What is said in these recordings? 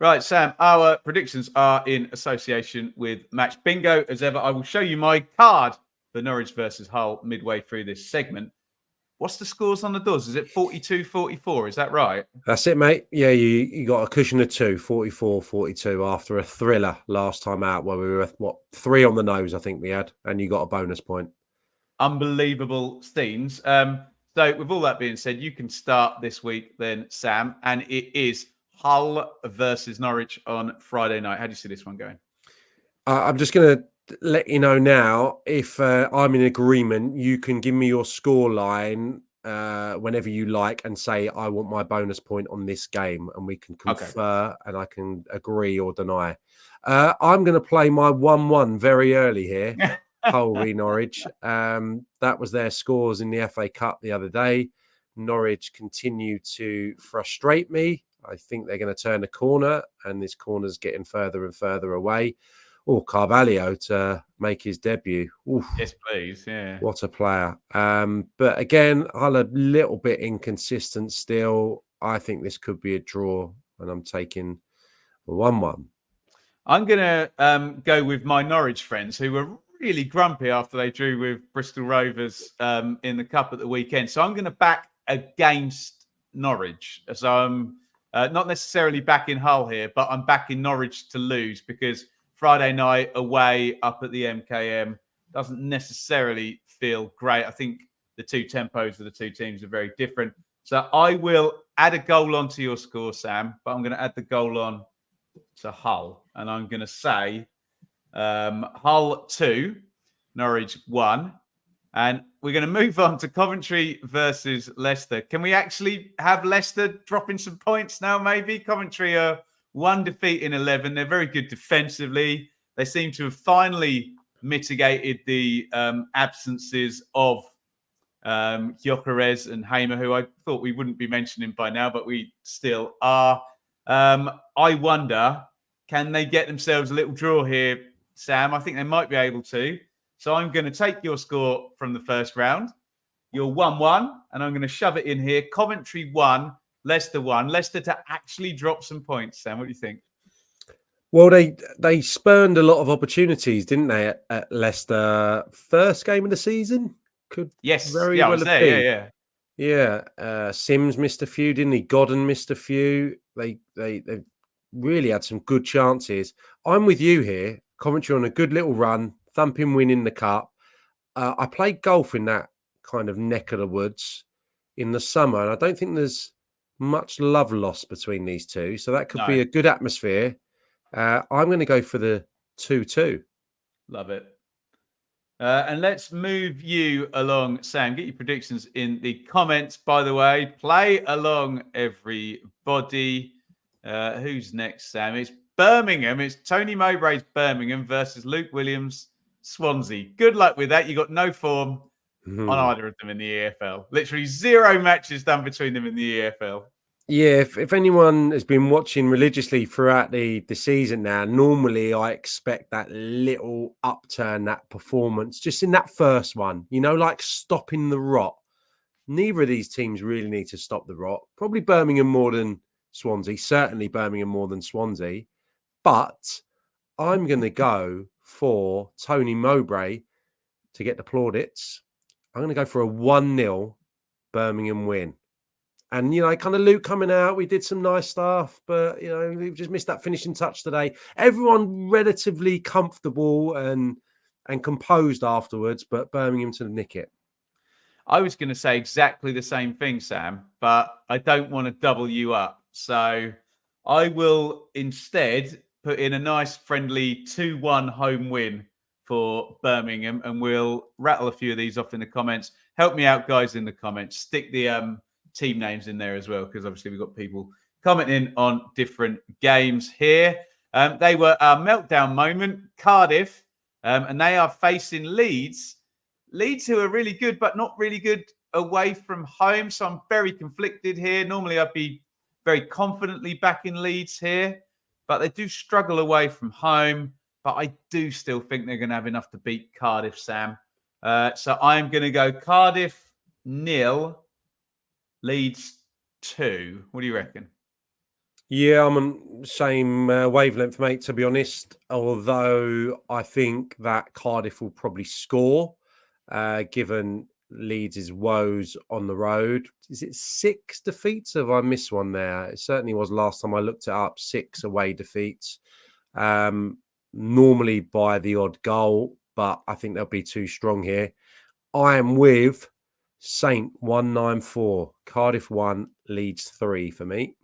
Right, Sam, our predictions are in association with Match Bingo. As ever, I will show you my card for Norwich versus Hull midway through this segment. What's the scores on the doors? Is it 42-44? Is that right? That's it, mate. Yeah, you got a cushion of 2, 44-42 after a thriller last time out where we were, 3 on the nose, I think we had, and you got a bonus point. Unbelievable scenes. So with all that being said, you can start this week then, Sam, and it is Hull versus Norwich on Friday night. How do you see this one going? I'm just going to let you know now, if I'm in agreement, you can give me your score line whenever you like and say, I want my bonus point on this game, and we can confer and I can agree or deny. I'm going to play my 1-1 very early here. Hull v Norwich. That was their scores in the FA Cup the other day. Norwich continue to frustrate me. I think they're going to turn a corner, and this corner's getting further and further away. Oh, Carvalho to make his debut. Oof, yes, please. Yeah. What a player. But again, Hull a little bit inconsistent still. I think this could be a draw, and I'm taking a 1-1. I'm going to go with my Norwich friends who were really grumpy after they drew with Bristol Rovers in the Cup at the weekend. So I'm going to back against Norwich. So I'm not necessarily backing Hull here, but I'm backing Norwich to lose because Friday night away up at the MKM doesn't necessarily feel great. I think the two tempos of the two teams are very different. So I will add a goal onto your score, Sam, but I'm going to add the goal on to Hull. And I'm going to say Hull 2, Norwich 1. And we're going to move on to Coventry versus Leicester. Can we actually have Leicester dropping some points now, maybe? Coventry are 1 defeat in 11. They're very good defensively. They seem to have finally mitigated the absences of Gyökeres and Hamer, who I thought we wouldn't be mentioning by now, but we still are. I wonder, can they get themselves a little draw here, Sam? I think they might be able to. So I'm going to take your score from the first round. You're 1-1, and I'm going to shove it in here. Coventry 1, Leicester 1. Leicester to actually drop some points, Sam. What do you think? Well, they spurned a lot of opportunities, didn't they, at Leicester? First game of the season? Could very well have been. Yeah. Sims missed a few, didn't he? Godden missed a few. They really had some good chances. I'm with you here. Coventry on a good little run, thumping win in the cup. I played golf in that kind of neck of the woods in the summer, and I don't think there's much love lost between these two. So that could be a good atmosphere. I'm going to go for the 2-2. Love it. And let's move you along, Sam. Get your predictions in the comments, by the way. Play along, everybody. Who's next, Sam? It's Birmingham. It's Tony Mowbray's Birmingham versus Luke Williams' Swansea. Good luck with that. You got no form on either of them in the EFL. Literally 0 matches done between them in the EFL. Yeah, if anyone has been watching religiously throughout the season now, normally I expect that little upturn, that performance, just in that first one, like stopping the rot. Neither of these teams really need to stop the rot. Probably Birmingham more than Swansea, certainly Birmingham more than Swansea. But I'm going to go for Tony Mowbray to get the plaudits. I'm going to go for a 1-0 Birmingham win. And, kind of Luke coming out, we did some nice stuff, but, we've just missed that finishing touch today. Everyone relatively comfortable and composed afterwards, but Birmingham to nick it. I was going to say exactly the same thing, Sam, but I don't want to double you up. So I will instead put in a nice friendly 2-1 home win for Birmingham, and we'll rattle a few of these off in the comments. Help me out, guys, in the comments. Stick the team names in there as well, because obviously we've got people commenting on different games here. They were our meltdown moment, Cardiff, and they are facing Leeds. Leeds, who are really good, but not really good away from home. So I'm very conflicted here. Normally, I'd be very confidently backing Leeds here, but they do struggle away from home. But I do still think they're going to have enough to beat Cardiff, Sam. So I'm going to go Cardiff 0, Leeds 2. What do you reckon? Yeah, I'm on same wavelength, mate, to be honest. Although I think that Cardiff will probably score, given Leeds' woes on the road. Is it 6 defeats? Have I missed one there? It certainly was last time I looked it up, 6 away defeats. Normally by the odd goal, but I think they'll be too strong here. I am with Saint 194. Cardiff 1, Leeds 3 for me.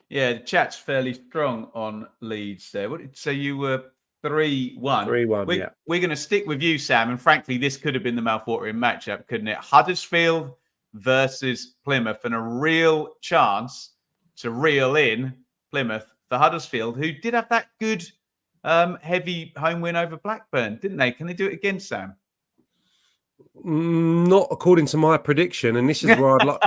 Yeah, the chat's fairly strong on Leeds there. So you were 3-1. 3-1, yeah. We're going to stick with you, Sam. And frankly, this could have been the mouthwatering matchup, couldn't it? Huddersfield versus Plymouth, and a real chance to reel in Plymouth for Huddersfield, who did have that good heavy home win over Blackburn, didn't they? Can they do it again, Sam? Not according to my prediction, and this is where I'd like.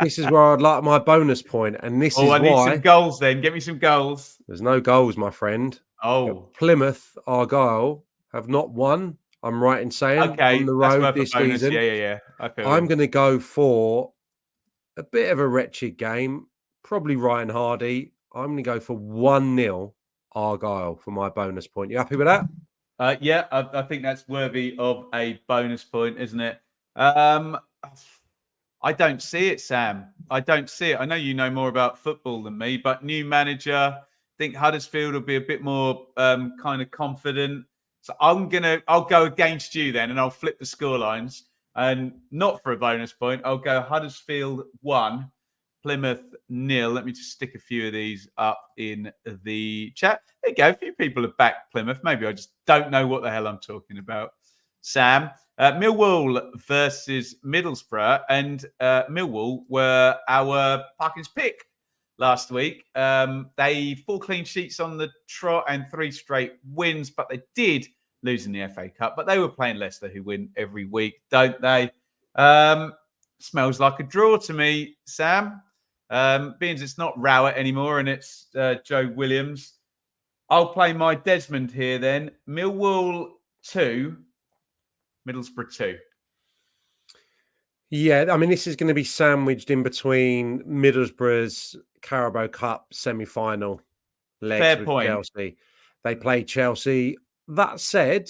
This is where I'd like my bonus point, and this is I need why some goals. Then get me some goals. there's no goals, my friend. Oh, Plymouth, Argyle have not won. I'm right in saying okay, on the that's road worth this a bonus. season. Yeah. I feel I'm going to go for a bit of a wretched game. Probably Ryan Hardy. I'm going to go for 1-0 Argyle for my bonus point. You happy with that? Yeah, I think that's worthy of a bonus point, isn't it? I don't see it, Sam. I don't see it. I know you know more about football than me, but new manager. I think Huddersfield will be a bit more kind of confident. So I'll go against you then, and I'll flip the scorelines. And not for a bonus point, I'll go Huddersfield 1, Plymouth 0. Let me just stick a few of these up in the chat. There you go. A few people have backed Plymouth. Maybe I just don't know what the hell I'm talking about. Sam, Millwall versus Middlesbrough, and Millwall were our Parkin's pick last week. They 4 clean sheets on the trot and 3 straight wins, but they did lose in the FA Cup. But they were playing Leicester, who win every week, don't they? Smells like a draw to me, Sam. Being as it's not Rowett anymore and it's Joe Williams, I'll play my Desmond here then. Millwall 2, Middlesbrough 2. Yeah, I mean, this is going to be sandwiched in between Middlesbrough's Carabao Cup semi-final legs Fair with point. Chelsea. They play Chelsea. That said,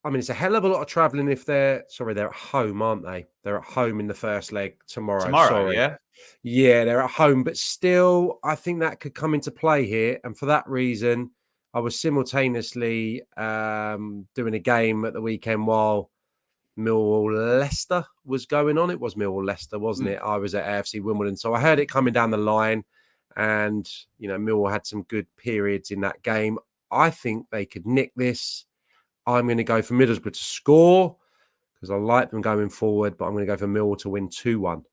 I mean, it's a hell of a lot of travelling if they're at home, aren't they? They're at home in the first leg tomorrow. Yeah. Yeah, they're at home, but still, I think that could come into play here. And for that reason, I was simultaneously doing a game at the weekend while Millwall Leicester was going on. It was Millwall Leicester, wasn't it? I was at AFC Wimbledon, so I heard it coming down the line, and Millwall had some good periods in that game. I think they could nick this. I'm going to go for Middlesbrough to score because I like them going forward, but I'm going to go for Millwall to win 2-1.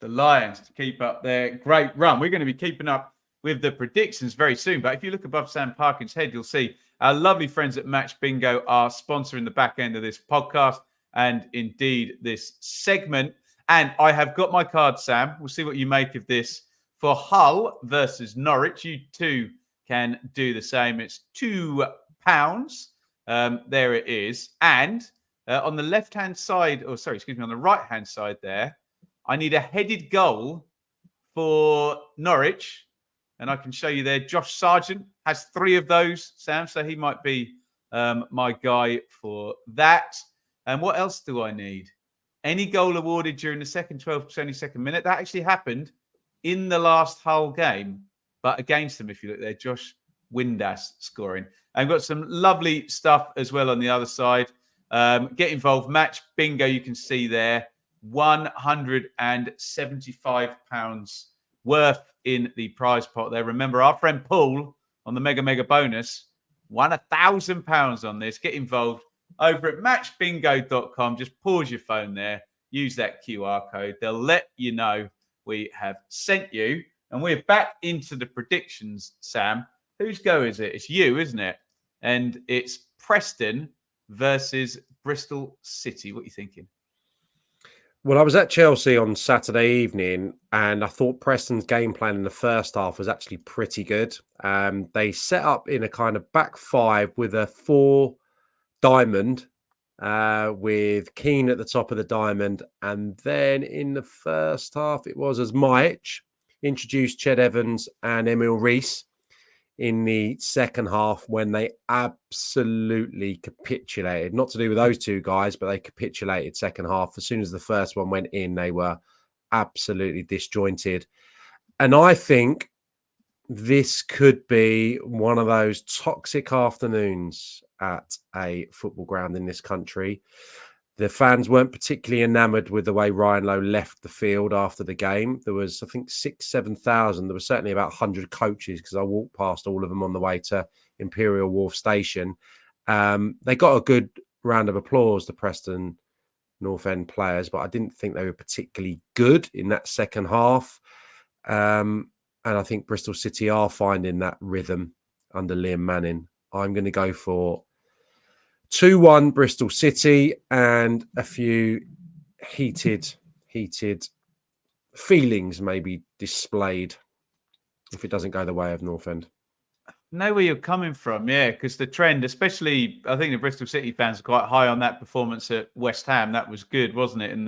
The Lions to keep up their great run. We're going to be keeping up with the predictions very soon. But if you look above Sam Parkin's head, you'll see our lovely friends at Match Bingo are sponsoring the back end of this podcast and indeed this segment. And I have got my card, Sam. We'll see what you make of this. For Hull versus Norwich, you too can do the same. It's £2. There it is. And on the left-hand side, on the right-hand side there, I need a headed goal for Norwich. And I can show you there. Josh Sargent has 3 of those, Sam. So he might be my guy for that. And what else do I need? Any goal awarded during the second 22nd minute. That actually happened in the last Hull game. But against them, if you look there, Josh Windass scoring. And got some lovely stuff as well on the other side. Get involved. Match Bingo, you can see there. £175 worth in the prize pot there. Remember, our friend Paul on the Mega bonus won £1,000 on this. Get involved over at matchbingo.com. Just pause your phone there. Use that QR code. They'll let you know we have sent you. And we're back into the predictions, Sam. Whose go is it? It's you, isn't it? And it's Preston versus Bristol City. What are you thinking? Well, I was at Chelsea on Saturday evening, and I thought Preston's game plan in the first half was actually pretty good. They set up in a kind of back 5 with a 4 diamond, with Keane at the top of the diamond. And then in the first half, it was as Maich, introduced Ched Evans and Emil Rees in the second half when they absolutely capitulated. Not to do with those two guys, but they capitulated second half. As soon as the first one went in, they were absolutely disjointed. And I think this could be one of those toxic afternoons at a football ground in this country. The fans weren't particularly enamoured with the way Ryan Lowe left the field after the game. There was, I think, 7,000. There was certainly about 100 coaches because I walked past all of them on the way to Imperial Wharf Station. They got a good round of applause, the Preston North End players, but I didn't think they were particularly good in that second half. And I think Bristol City are finding that rhythm under Liam Manning. I'm going to go for 2-1 Bristol City and a few heated feelings maybe displayed if it doesn't go the way of North End. Know where you're coming from, yeah, because the trend, especially, I think the Bristol City fans are quite high on that performance at West Ham. That was good, wasn't it, in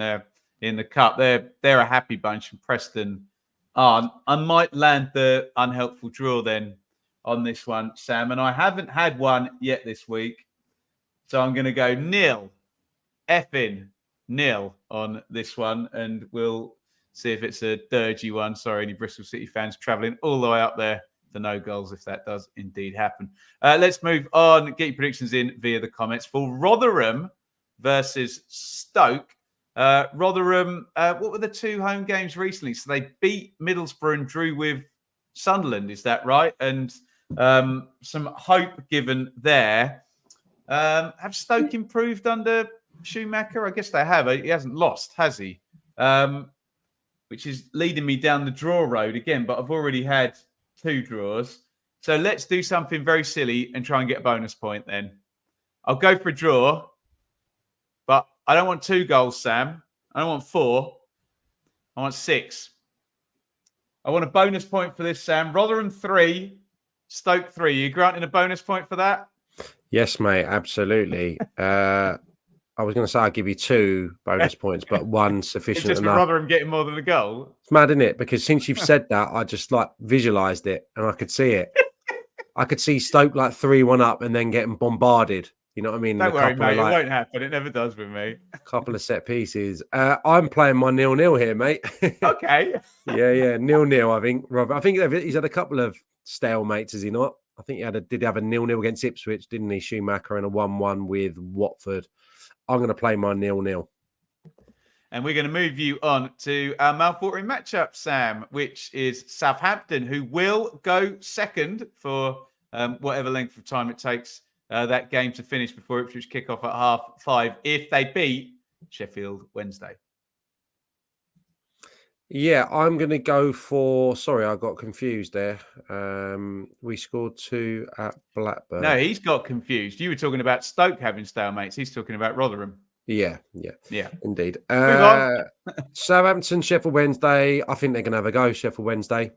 the cup? They're a happy bunch, and Preston aren't. I might land the unhelpful draw then on this one, Sam, and I haven't had one yet this week. So I'm going to go 0 on this one, and we'll see if it's a dirgy one. Sorry, any Bristol City fans travelling all the way up there for no goals, if that does indeed happen. Let's move on. Get your predictions in via the comments. For Rotherham versus Stoke. Rotherham, what were the two home games recently? So they beat Middlesbrough and drew with Sunderland, is that right? And some hope given there. Have Stoke improved under Schumacher? I guess they have. He hasn't lost, has he? Which is leading me down the draw road again, but I've already had 2 draws. So let's do something very silly and try and get a bonus point then. I'll go for a draw, but I don't want 2 goals, Sam. I don't want 4. I want 6. I want a bonus point for this, Sam. Rotherham 3, Stoke 3. Are you granting a bonus point for that? Yes, mate, absolutely. I was going to say I'll give you 2 bonus points, but 1 sufficient it's just enough. Rotherham getting more than a goal. It's mad, isn't it? Because since you've said that, I just visualised it and I could see it. I could see Stoke 3-1 up and then getting bombarded. You know what I mean? Don't worry, mate. It won't happen. It never does with me. A couple of set pieces. I'm playing my 0-0 here, mate. Okay. Yeah. 0-0, I think, Robert. I think he's had a couple of stalemates, has he not? I think he did have a 0-0 against Ipswich, didn't he, Schumacher, and a 1-1 with Watford. I'm going to play my 0-0. And we're going to move you on to our mouthwatering matchup, Sam, which is Southampton, who will go second for whatever length of time it takes that game to finish before Ipswich kick off at 5:30 if they beat Sheffield Wednesday. Yeah, I'm going to go for... Sorry, I got confused there. We scored 2 at Blackburn. No, he's got confused. You were talking about Stoke having stalemates. He's talking about Rotherham. Yeah, indeed. Southampton, Sheffield Wednesday. I think they're going to have a go, Sheffield Wednesday.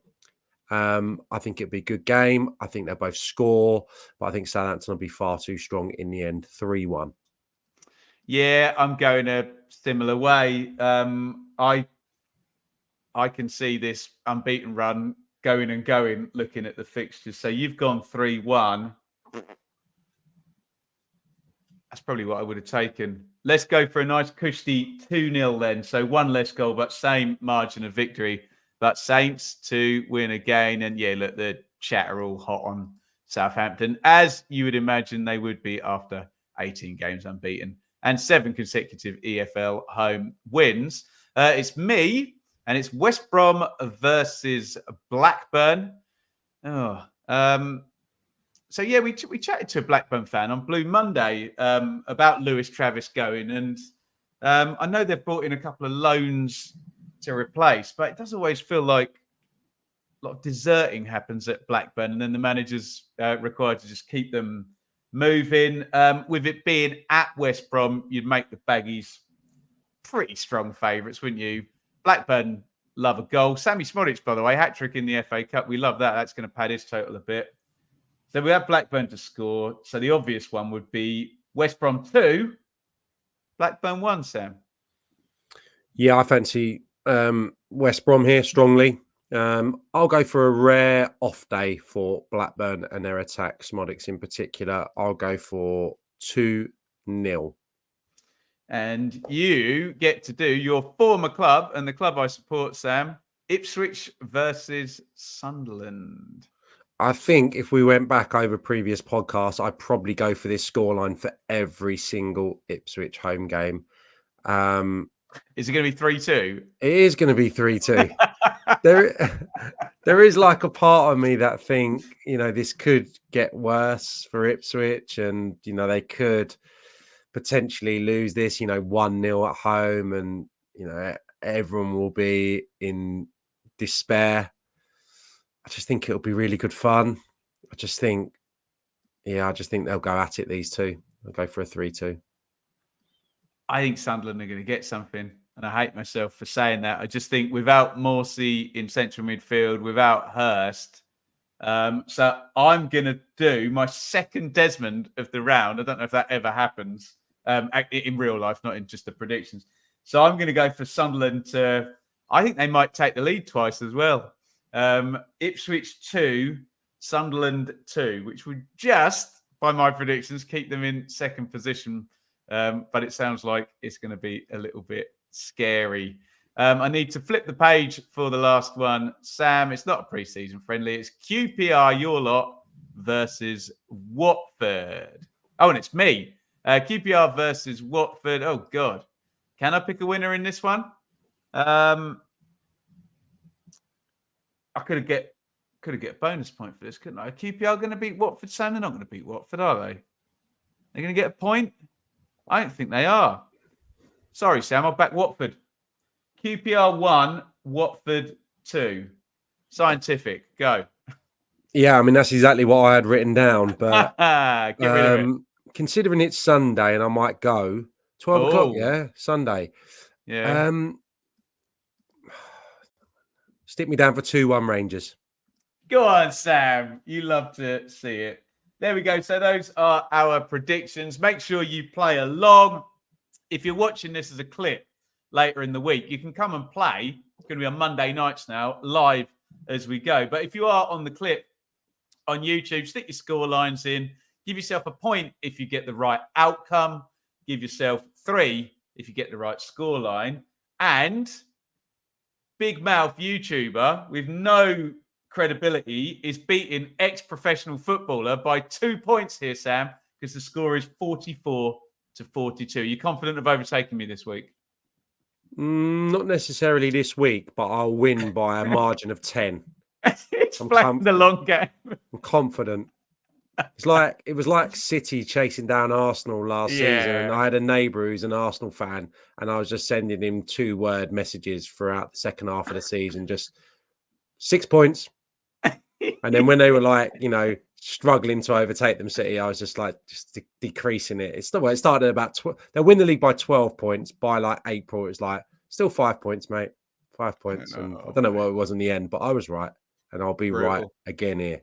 I think it'll be a good game. I think they'll both score, but I think Southampton will be far too strong in the end. 3-1. Yeah, I'm going a similar way. I can see this unbeaten run going and going, looking at the fixtures. So you've gone 3-1. That's probably what I would have taken. Let's go for a nice cushy 2-0 then. So 1 less goal, but same margin of victory. But Saints to win again. And yeah, look, the chat are all hot on Southampton, as you would imagine they would be after 18 games unbeaten and 7 consecutive EFL home wins. It's me, and it's West Brom versus Blackburn. So, yeah, we chatted to a Blackburn fan on Blue Monday about Lewis Travis going. And I know they've brought in a couple of loans to replace, but it does always feel like a lot of deserting happens at Blackburn. And then the manager's required to just keep them moving. With it being at West Brom, you'd make the Baggies pretty strong favourites, wouldn't you? Blackburn love a goal. Sammy Smodic, by the way, hat-trick in the FA Cup. We love that. That's going to pad his total a bit. So we have Blackburn to score. So the obvious one would be West Brom 2, Blackburn 1, Sam. Yeah, I fancy West Brom here strongly. I'll go for a rare off day for Blackburn and their attack, Smodics in particular. I'll go for 2-0. And you get to do your former club and the club I support, Sam, Ipswich versus Sunderland. I think if we went back over previous podcasts, I'd probably go for this scoreline for every single Ipswich home game. Is it going to be 3-2? It is going to be 3-2. There is like a part of me that think, this could get worse for Ipswich and, they could potentially lose this, 1-0 at home and, everyone will be in despair. I just think it'll be really good fun. I just think they'll go at it, these two. I'll go for a 3-2. I think Sunderland are going to get something, and I hate myself for saying that. I just think without Morsey in central midfield, without Hurst, so I'm going to do my second Desmond of the round. I don't know if that ever happens in real life, not in just the predictions. So I'm going to go for Sunderland to, I think they might take the lead twice as well. Ipswich 2, Sunderland 2, which would just, by my predictions, keep them in second position. But it sounds like it's going to be a little bit scary. I need to flip the page for the last one. Sam, it's not a pre-season friendly. It's QPR, your lot, versus Watford. Oh, and it's me. QPR versus Watford. Oh, God. Can I pick a winner in this one? I could get a bonus point for this, couldn't I? QPR going to beat Watford, Sam? They're not going to beat Watford, are they? They're going to get a point? I don't think they are. Sorry, Sam. I'll back Watford. QPR 1, Watford 2. Scientific. Go. Yeah, I mean, that's exactly what I had written down. But Get rid of it. Considering it's Sunday and I might go 12 o'clock, yeah, Sunday. Yeah. Stick me down for 2-1 Rangers. Go on, Sam. You love to see it. There we go. So those are our predictions. Make sure you play along. If you're watching this as a clip later in the week, you can come and play. It's going to be on Monday nights now, live as we go. But if you are on the clip on YouTube, stick your score lines in. Give yourself a point if you get the right outcome. Give yourself 3 if you get the right score line. And big mouth YouTuber with no credibility is beating ex-professional footballer by 2 points here, Sam, because the score is 44-42. Are you confident of overtaking me this week? Not necessarily this week, but I'll win by a margin of 10. It's playing the long game. I'm confident. It was like City chasing down Arsenal last season. And I had a neighbour who's an Arsenal fan, and I was just sending him 2-word messages throughout the second half of the season, just 6 points. And then when they were struggling to overtake them, City, I was just decreasing it. It started about they'll win the league by 12 points. By April, it's still 5 points, mate. 5 points. I don't know what it was in the end, but I was right, and I'll be right again here.